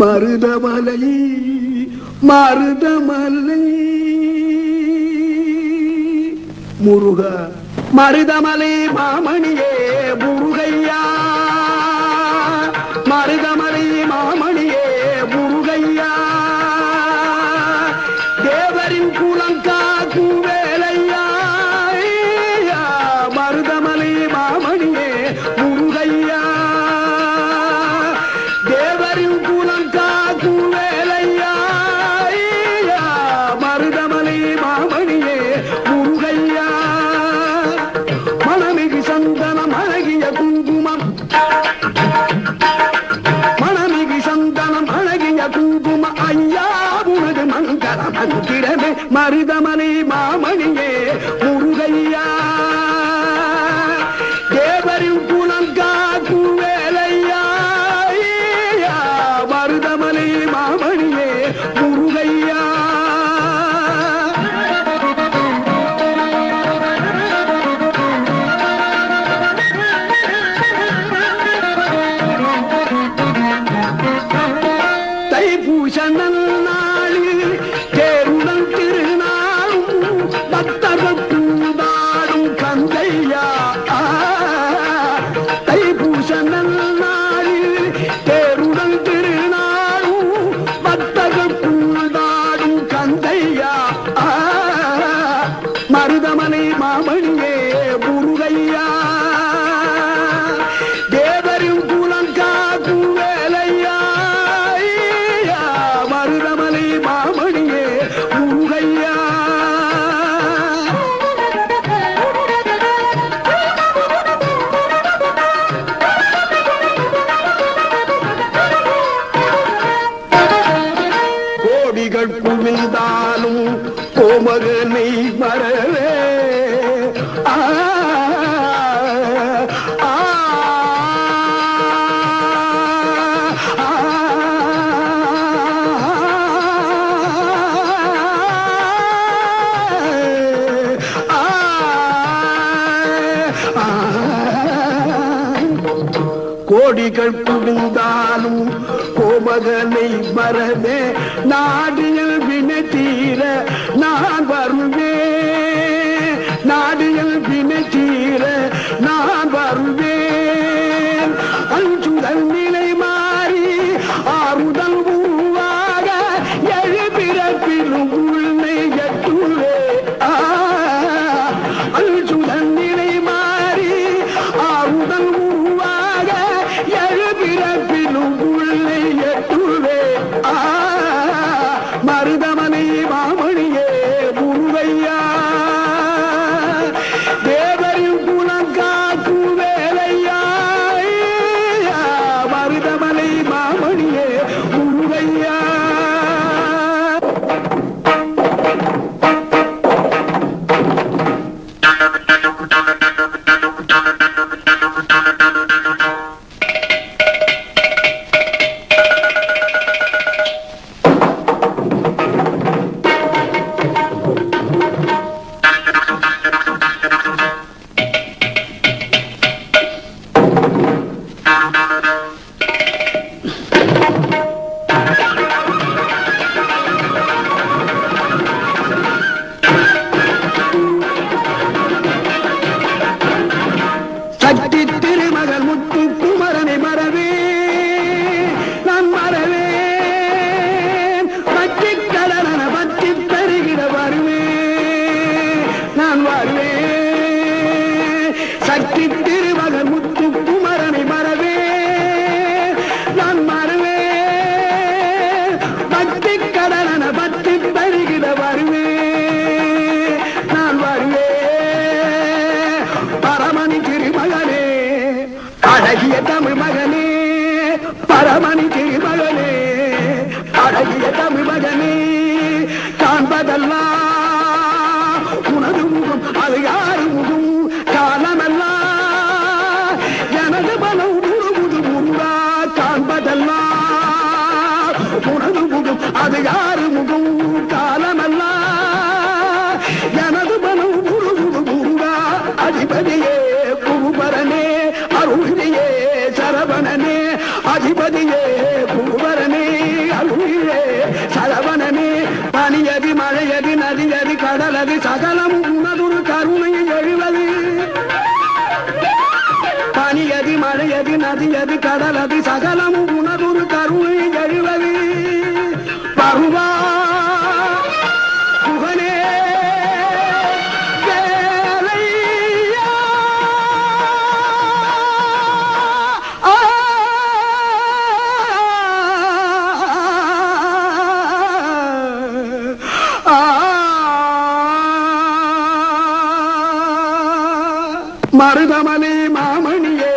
மருதமலை மருதமலை முருக மருதமலை மாமணியே முருகையா மருதமலை மாமணியே முருகையா தேவரின் குலங்காக்கும் வேலையா மருதமலை மாமணியே முருகையா தேவரின் குலங்காக்கும் வேலையா மருதமலை மாமணியே முருகையா மணமிகு சந்தனம் அழகிய குங்குமம் மணமிகு சந்தனம் அழகிய குங்கும ஐயா உனது மங்கள மந்திரமே மருதமலை மாமணியே முருகையா தேவரின் குலம் காக்கும் வேலையா மருதமலை மாமணியே முருகையா தைப்பூசணல் நாளில் தேருடன் திருநாளும் பக்தர்கள் பூந்தாடும் கந்தையா தைப்பூசணல் நாளில் தேருடன் திருநாளும் பக்தர்கள் பூந்தாடும் கந்தையா மருதமலை மாமணியே முருகையா தேவரின் குலம் காக்கும் வேலையா மருதமலை மாமணியே முருகையா கோடிகள் குவிந்தாலும் கோமகனை மறவே கோடிகள் குவிந்தாலும் கோமகனை மறவே நாடியல் வினை தீர நான் வருவேன் நாடியல் வினை தீர நான் வருவேன் அஞ்சுதல் நிலை மாறி ஆறுதல் உருவாக எழுபிறப்பிலும் உள்மை எட்டுவே அஞ்சுதல் நிலை மாறி ஆறுதல் உருவாக எழுபிறப்பிலும் உள்மை எட்டுவே மருதமலை மாமணியே முருகையா தேவரின் குலம் காக்கும் வேலையா மருதமலை மாமணியே முருகையா சக்தி திருமகள் முத்து குமரனை மறவே நான் மறவேன் பற்றி கடன பற்றி தருகிற வருவேன் நான் வருவேன் சக்தி திருமகள் முத்து குமரனை மறவே நான் மறவேன் பற்றி கடன பற்றி தருகிற வருவேன் நான் வருவேன் பரமணி திருமகனே அழகிய தமிழ் மகனே பரமணி திருமகனே அழகிய தமிழ் மகனே காண்பதெல்லாம் உனது முகம் அது யாரு முகம் காலமெல்லாம் எனது மனம் முழுமுது முருகா காண்பதெல்லாம் உனது முகம் அது யாரு முகம் காலமெல்லாம் எனது மனம் முழுமுது முருகா அதிபதியே குருபரனே அருளியே சரவணனே அதிபதியே குருபரனே சகலமும் உனதொரு கருணை எழுவது பனியது மழையது நதியது கடலது சகலமும் உனதொரு கருணை எழுவது பருவா புகனே வேலையா மருதமணி மாமணியே